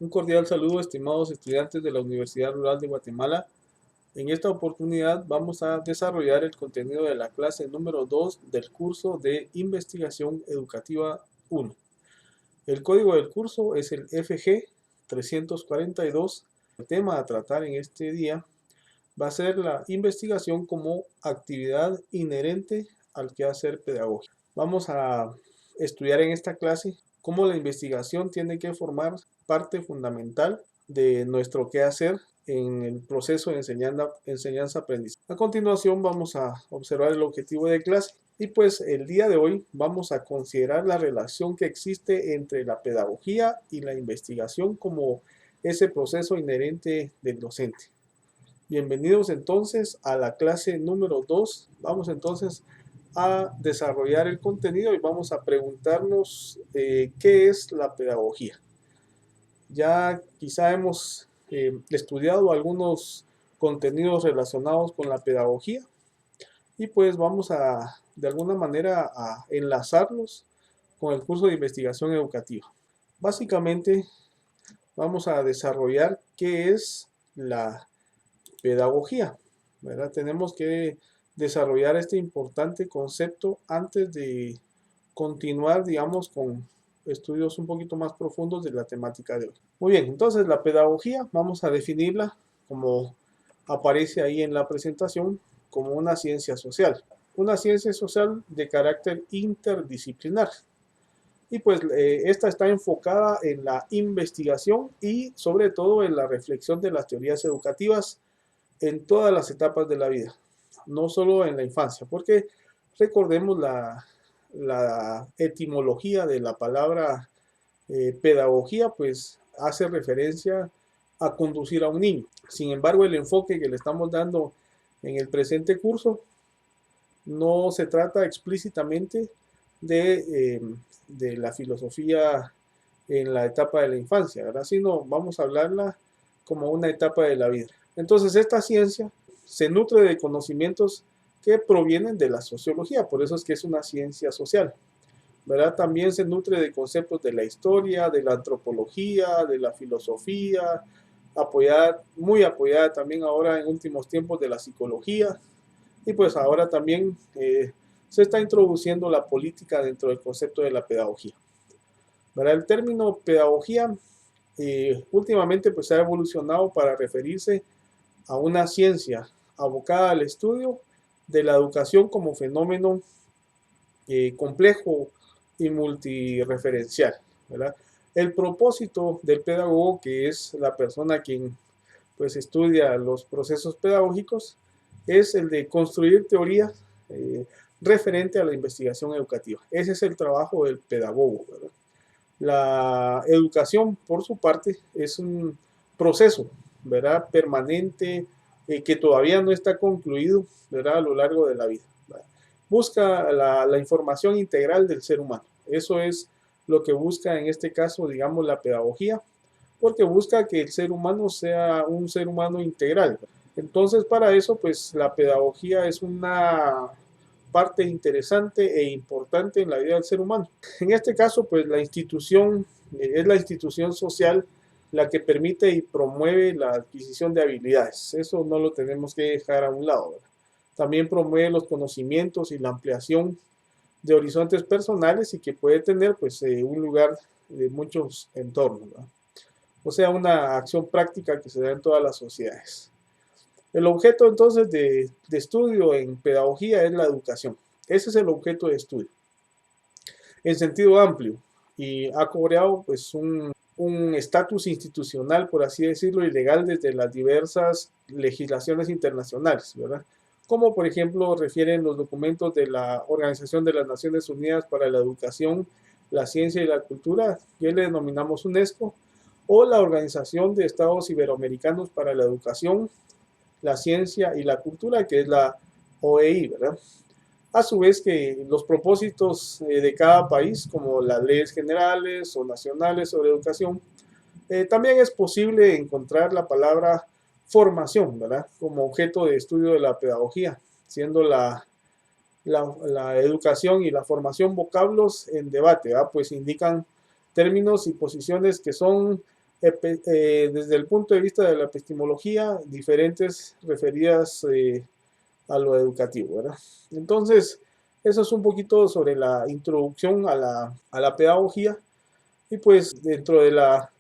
Un cordial saludo, estimados estudiantes de la Universidad Rural de Guatemala. En esta oportunidad vamos a desarrollar el contenido de la clase número 2 del curso de Investigación Educativa 1. El código del curso es el FG 342. El tema a tratar en este día va a ser la investigación como actividad inherente al quehacer pedagógico. Vamos a estudiar en esta clase cómo la investigación tiene que formar parte fundamental de nuestro quehacer en el proceso de enseñanza-aprendizaje. A continuación vamos a observar el objetivo de clase y pues el día de hoy vamos a considerar la relación que existe entre la pedagogía y la investigación como ese proceso inherente del docente. Bienvenidos entonces a la clase número 2. Vamos entonces a desarrollar el contenido y vamos a preguntarnos qué es la pedagogía. Ya quizá hemos estudiado algunos contenidos relacionados con la pedagogía y pues vamos a de alguna manera a enlazarlos con el curso de investigación educativa. Básicamente vamos a desarrollar qué es la pedagogía, ¿verdad? Tenemos que desarrollar este importante concepto antes de continuar, digamos, con estudios un poquito más profundos de la temática de hoy. Muy bien, entonces la pedagogía vamos a definirla como aparece ahí en la presentación como una ciencia social de carácter interdisciplinar. Y pues esta está enfocada en la investigación y sobre todo en la reflexión de las teorías educativas en todas las etapas de la vida, no solo en la infancia, porque recordemos la etimología de la palabra pedagogía, pues hace referencia a conducir a un niño. Sin embargo, el enfoque que le estamos dando en el presente curso no se trata explícitamente de la filosofía en la etapa de la infancia, ¿verdad? Sino vamos a hablarla como una etapa de la vida. Entonces, esta ciencia se nutre de conocimientos que provienen de la sociología, por eso es que es una ciencia social, ¿verdad? También se nutre de conceptos de la historia, de la antropología, de la filosofía, muy apoyada también ahora en últimos tiempos de la psicología, y pues ahora también se está introduciendo la política dentro del concepto de la pedagogía. ¿Verdad? El término pedagogía últimamente pues ha evolucionado para referirse a una ciencia abocada al estudio de la educación como fenómeno complejo y multireferencial, ¿verdad? El propósito del pedagogo, que es la persona quien pues estudia los procesos pedagógicos, es el de construir teorías referente a la investigación educativa. Ese es el trabajo del pedagogo, ¿verdad? La educación, por su parte, es un proceso, ¿verdad? Permanente, que todavía no está concluido, ¿verdad? A lo largo de la vida, ¿verdad? Busca la información integral del ser humano. Eso es lo que busca en este caso, digamos, la pedagogía, porque busca que el ser humano sea un ser humano integral. Entonces, para eso, pues la pedagogía es una parte interesante e importante en la vida del ser humano. En este caso, pues la institución es la institución social la que permite y promueve la adquisición de habilidades. Eso no lo tenemos que dejar a un lado, ¿verdad? También promueve los conocimientos y la ampliación de horizontes personales y que puede tener pues un lugar de muchos entornos, ¿verdad? O sea, una acción práctica que se da en todas las sociedades. El objeto entonces de estudio en pedagogía es la educación. Ese es el objeto de estudio en sentido amplio y ha cobrado pues un estatus institucional, por así decirlo, y legal desde las diversas legislaciones internacionales, ¿verdad? Como por ejemplo refieren los documentos de la Organización de las Naciones Unidas para la Educación, la Ciencia y la Cultura, que le denominamos UNESCO, o la Organización de Estados Iberoamericanos para la Educación, la Ciencia y la Cultura, que es la OEI, ¿verdad? A su vez que los propósitos de cada país, como las leyes generales o nacionales sobre educación, también es posible encontrar la palabra formación, ¿verdad? Como objeto de estudio de la pedagogía, siendo la educación y la formación vocablos en debate, ¿verdad? Pues indican términos y posiciones que son desde el punto de vista de la epistemología, diferentes referidas a lo educativo, ¿verdad? Entonces, eso es un poquito sobre la introducción a la pedagogía. Y pues dentro de la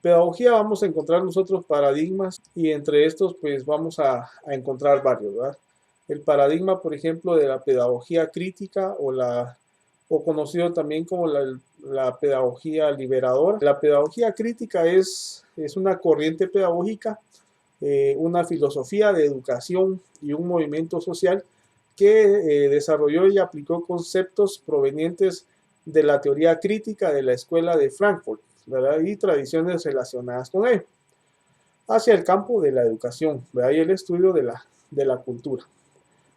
pedagogía vamos a encontrar nosotros paradigmas y entre estos pues vamos a encontrar varios, ¿verdad? El paradigma, por ejemplo, de la pedagogía crítica o conocido también como la pedagogía liberadora. La pedagogía crítica es una corriente pedagógica, una filosofía de educación y un movimiento social que desarrolló y aplicó conceptos provenientes de la teoría crítica de la escuela de Frankfurt, ¿verdad? Y tradiciones relacionadas con ello, hacia el campo de la educación, ¿verdad? Y el estudio de la cultura.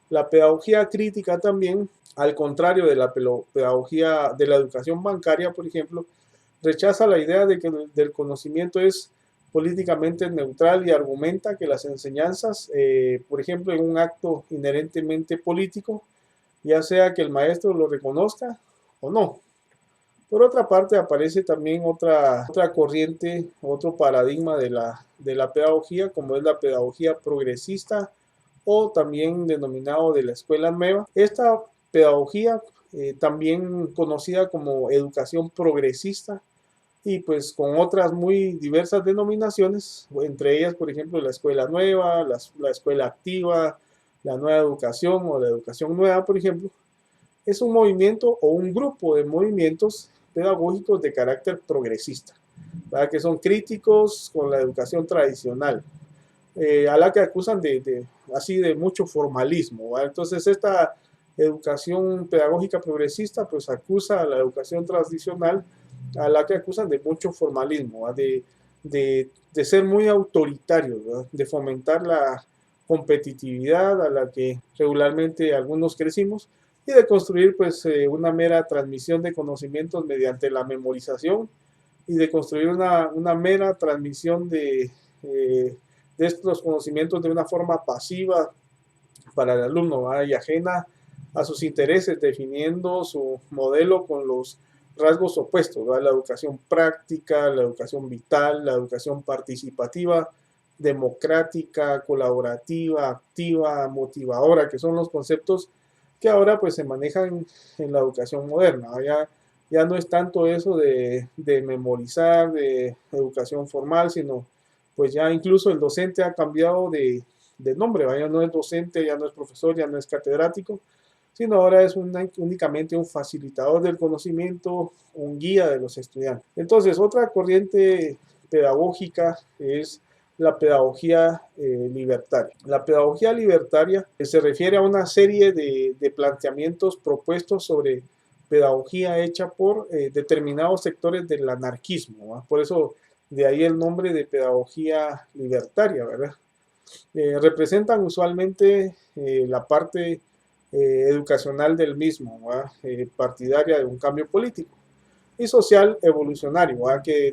La pedagogía crítica también, al contrario de la pedagogía de la educación bancaria, por ejemplo, rechaza la idea de que del conocimiento es políticamente neutral y argumenta que las enseñanzas, por ejemplo, en un acto inherentemente político, ya sea que el maestro lo reconozca o no. Por otra parte, aparece también otra corriente, otro paradigma de la pedagogía, como es la pedagogía progresista o también denominado de la escuela nueva. Esta pedagogía, también conocida como educación progresista, y pues con otras muy diversas denominaciones, entre ellas, por ejemplo, la escuela nueva, la escuela activa, la nueva educación o la educación nueva, por ejemplo, es un movimiento o un grupo de movimientos pedagógicos de carácter progresista, ¿verdad? Que son críticos con la educación tradicional, a la que acusan así de mucho formalismo, ¿verdad? Entonces esta educación pedagógica progresista pues acusa a la educación tradicional, a la que acusan de mucho formalismo, de ser muy autoritario, ¿verdad? De fomentar la competitividad a la que regularmente algunos crecimos y de construir pues una mera transmisión de conocimientos mediante la memorización y de construir una mera transmisión de estos conocimientos de una forma pasiva para el alumno, ¿verdad? Y ajena a sus intereses, definiendo su modelo con los rasgos opuestos, ¿verdad? La educación práctica, la educación vital, la educación participativa, democrática, colaborativa, activa, motivadora, que son los conceptos que ahora pues se manejan en la educación moderna. Ya no es tanto eso de memorizar, de educación formal, sino pues ya incluso el docente ha cambiado de nombre, ¿va? Ya no es docente, ya no es profesor, ya no es catedrático, sino ahora es únicamente un facilitador del conocimiento, un guía de los estudiantes. Entonces, otra corriente pedagógica es la pedagogía libertaria. La pedagogía libertaria se refiere a una serie de planteamientos propuestos sobre pedagogía hecha por determinados sectores del anarquismo, ¿va? Por eso de ahí el nombre de pedagogía libertaria, ¿verdad? Representan usualmente la parte educacional del mismo, partidaria de un cambio político y social evolucionario, que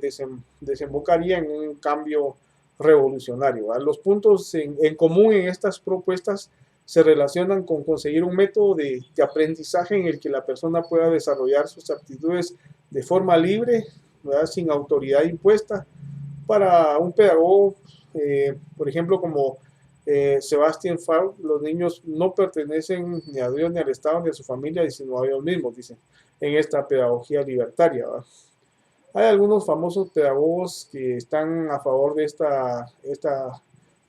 desembocaría en un cambio revolucionario. Los puntos en común en estas propuestas se relacionan con conseguir un método de aprendizaje en el que la persona pueda desarrollar sus aptitudes de forma libre, sin autoridad impuesta. Para un pedagogo, por ejemplo, como Sebastián Faure, los niños no pertenecen ni a Dios, ni al Estado, ni a su familia, sino a ellos mismos, dicen, en esta pedagogía libertaria, ¿verdad? Hay algunos famosos pedagogos que están a favor de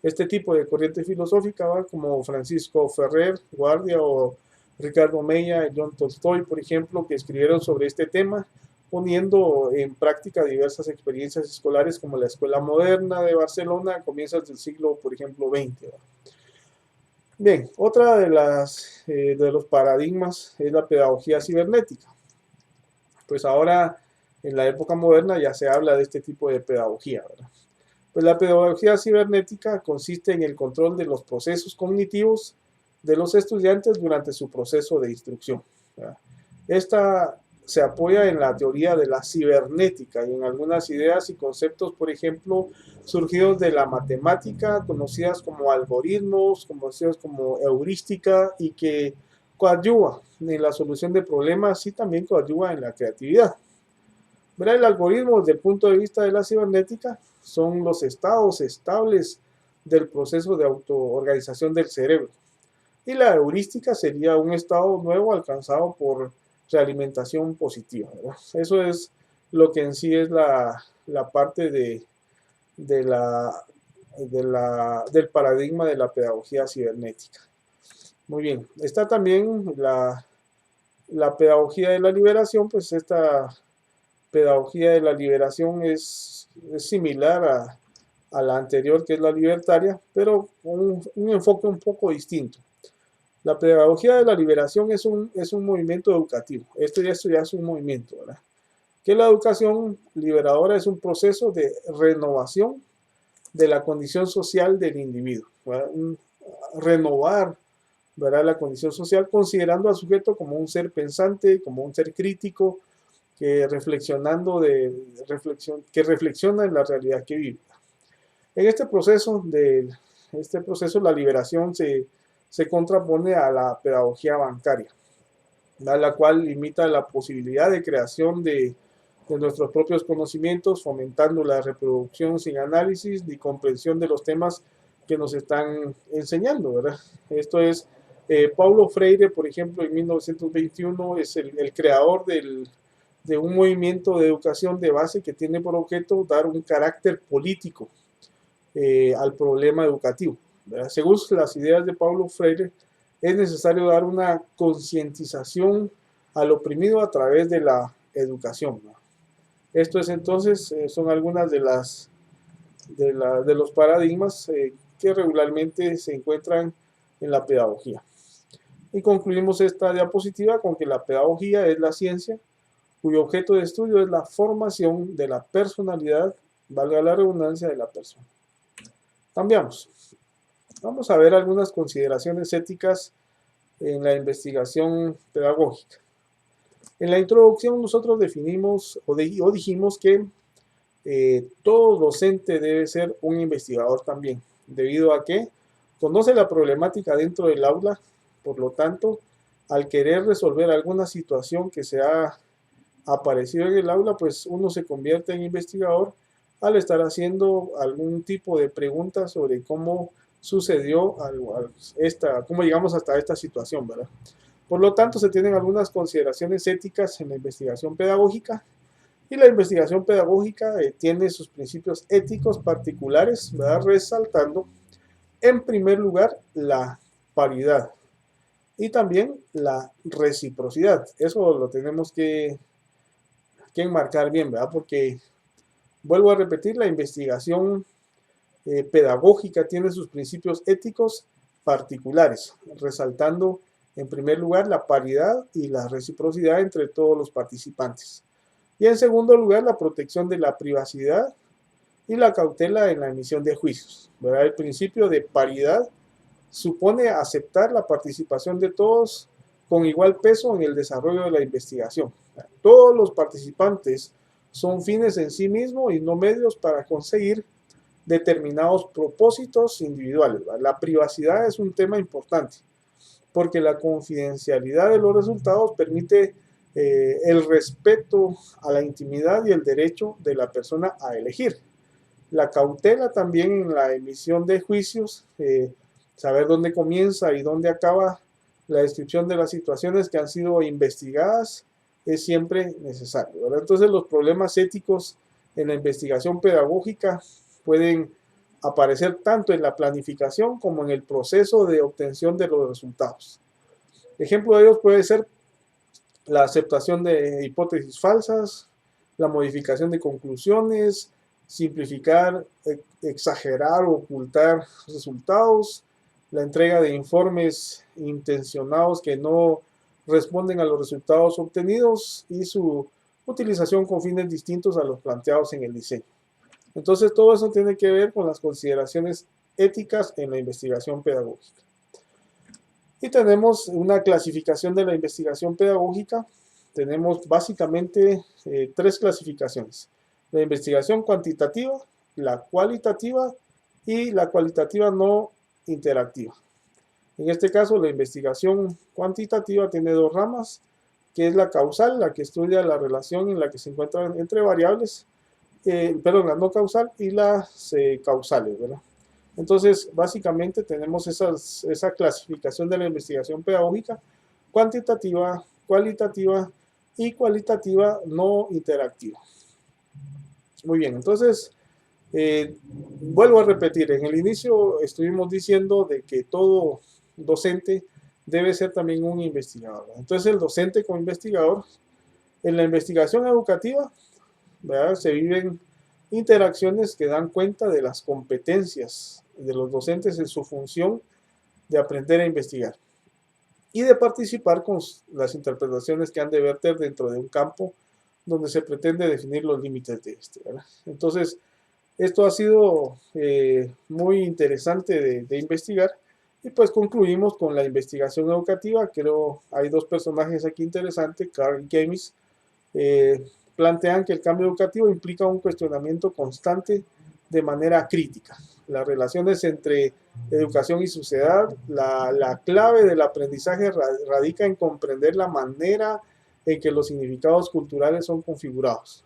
este tipo de corriente filosófica, ¿verdad? Como Francisco Ferrer Guardia o Ricardo Meya y John Tolstoy, por ejemplo, que escribieron sobre este tema, poniendo en práctica diversas experiencias escolares como la Escuela Moderna de Barcelona a comienzos del siglo, por ejemplo, XX, ¿verdad? Bien, otra de los paradigmas es la pedagogía cibernética. Pues ahora, en la época moderna, ya se habla de este tipo de pedagogía, ¿verdad? Pues la pedagogía cibernética consiste en el control de los procesos cognitivos de los estudiantes durante su proceso de instrucción, ¿verdad? Esta se apoya en la teoría de la cibernética y en algunas ideas y conceptos, por ejemplo, surgidos de la matemática, conocidas como algoritmos, conocidos como heurística, y que coadyuva en la solución de problemas y también coadyuva en la creatividad. ¿Verdad? El algoritmo, desde el punto de vista de la cibernética, son los estados estables del proceso de autoorganización del cerebro. Y la heurística sería un estado nuevo alcanzado por realimentación positiva, ¿verdad? Eso es lo que en sí es la parte de la, del paradigma de la pedagogía cibernética. Muy bien, está también la pedagogía de la liberación, pues esta pedagogía de la liberación es similar a la anterior, que es la libertaria, pero con un enfoque un poco distinto. La pedagogía de la liberación es un movimiento educativo. Esto ya es un movimiento, ¿verdad? Que la educación liberadora es un proceso de renovación de la condición social del individuo. Renovar, ¿verdad?, la condición social considerando al sujeto como un ser pensante, como un ser crítico, que que reflexiona en la realidad que vive. En este proceso la liberación se contrapone a la pedagogía bancaria, la cual limita la posibilidad de creación de nuestros propios conocimientos, fomentando la reproducción sin análisis ni comprensión de los temas que nos están enseñando, ¿verdad? Esto es, Paulo Freire, por ejemplo, en 1921 es el creador de un movimiento de educación de base que tiene por objeto dar un carácter político al problema educativo, ¿verdad? Según las ideas de Paulo Freire, es necesario dar una concientización al oprimido a través de la educación, ¿no? Esto es entonces, son algunas de los paradigmas que regularmente se encuentran en la pedagogía. Y concluimos esta diapositiva con que la pedagogía es la ciencia cuyo objeto de estudio es la formación de la personalidad, valga la redundancia, de la persona. Cambiamos. Vamos a ver algunas consideraciones éticas en la investigación pedagógica. En la introducción nosotros definimos o dijimos que todo docente debe ser un investigador también, debido a que conoce la problemática dentro del aula, por lo tanto, al querer resolver alguna situación que se ha aparecido en el aula, pues uno se convierte en investigador al estar haciendo algún tipo de preguntas sobre cómo sucedió cómo llegamos hasta esta situación, ¿verdad? Por lo tanto, se tienen algunas consideraciones éticas en la investigación pedagógica y la investigación pedagógica tiene sus principios éticos particulares, ¿verdad?, resaltando en primer lugar la paridad y también la reciprocidad. Eso lo tenemos que enmarcar bien, ¿verdad? Porque, vuelvo a repetir, la investigación pedagógica tiene sus principios éticos particulares, resaltando en primer lugar la paridad y la reciprocidad entre todos los participantes. Y en segundo lugar, la protección de la privacidad y la cautela en la emisión de juicios, ¿verdad? El principio de paridad supone aceptar la participación de todos con igual peso en el desarrollo de la investigación. Todos los participantes son fines en sí mismos y no medios para conseguir determinados propósitos individuales. La privacidad es un tema importante porque la confidencialidad de los resultados permite el respeto a la intimidad y el derecho de la persona a elegir. La cautela también en la emisión de juicios, saber dónde comienza y dónde acaba la descripción de las situaciones que han sido investigadas es siempre necesario, ¿verdad? Entonces los problemas éticos en la investigación pedagógica pueden aparecer tanto en la planificación como en el proceso de obtención de los resultados. Ejemplo de ellos puede ser la aceptación de hipótesis falsas, la modificación de conclusiones, simplificar, exagerar o ocultar resultados, la entrega de informes intencionados que no responden a los resultados obtenidos y su utilización con fines distintos a los planteados en el diseño. Entonces todo eso tiene que ver con las consideraciones éticas en la investigación pedagógica. Y tenemos una clasificación de la investigación pedagógica. Tenemos básicamente tres clasificaciones: la investigación cuantitativa, la cualitativa y la cualitativa no interactiva. En este caso, la investigación cuantitativa tiene dos ramas, que es la causal, la que estudia la relación en la que se encuentran entre variables, perdón, la no causal y las causales, ¿verdad? Entonces, básicamente tenemos esa clasificación de la investigación pedagógica: cuantitativa, cualitativa y cualitativa no interactiva. Muy bien, entonces, vuelvo a repetir, en el inicio estuvimos diciendo de que todo docente debe ser también un investigador. Entonces, el docente como investigador, en la investigación educativa, ¿verdad?, se viven interacciones que dan cuenta de las competencias de los docentes en su función de aprender a investigar y de participar con las interpretaciones que han de verter dentro de un campo donde se pretende definir los límites de este, ¿verdad? Entonces, esto ha sido muy interesante de investigar, y pues concluimos con la investigación educativa. Creo hay dos personajes aquí interesantes, Carl y Keynes, plantean que el cambio educativo implica un cuestionamiento constante de manera crítica. Las relaciones entre educación y sociedad, la clave del aprendizaje radica en comprender la manera en que los significados culturales son configurados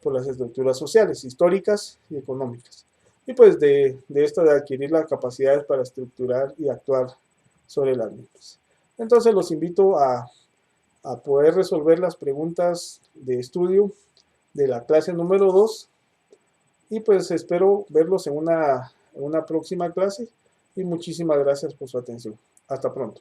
por las estructuras sociales, históricas y económicas. Y pues de esto de adquirir las capacidades para estructurar y actuar sobre las mismas. Entonces los invito a poder resolver las preguntas de estudio de la clase número 2, y pues espero verlos en una próxima clase, y muchísimas gracias por su atención. Hasta pronto.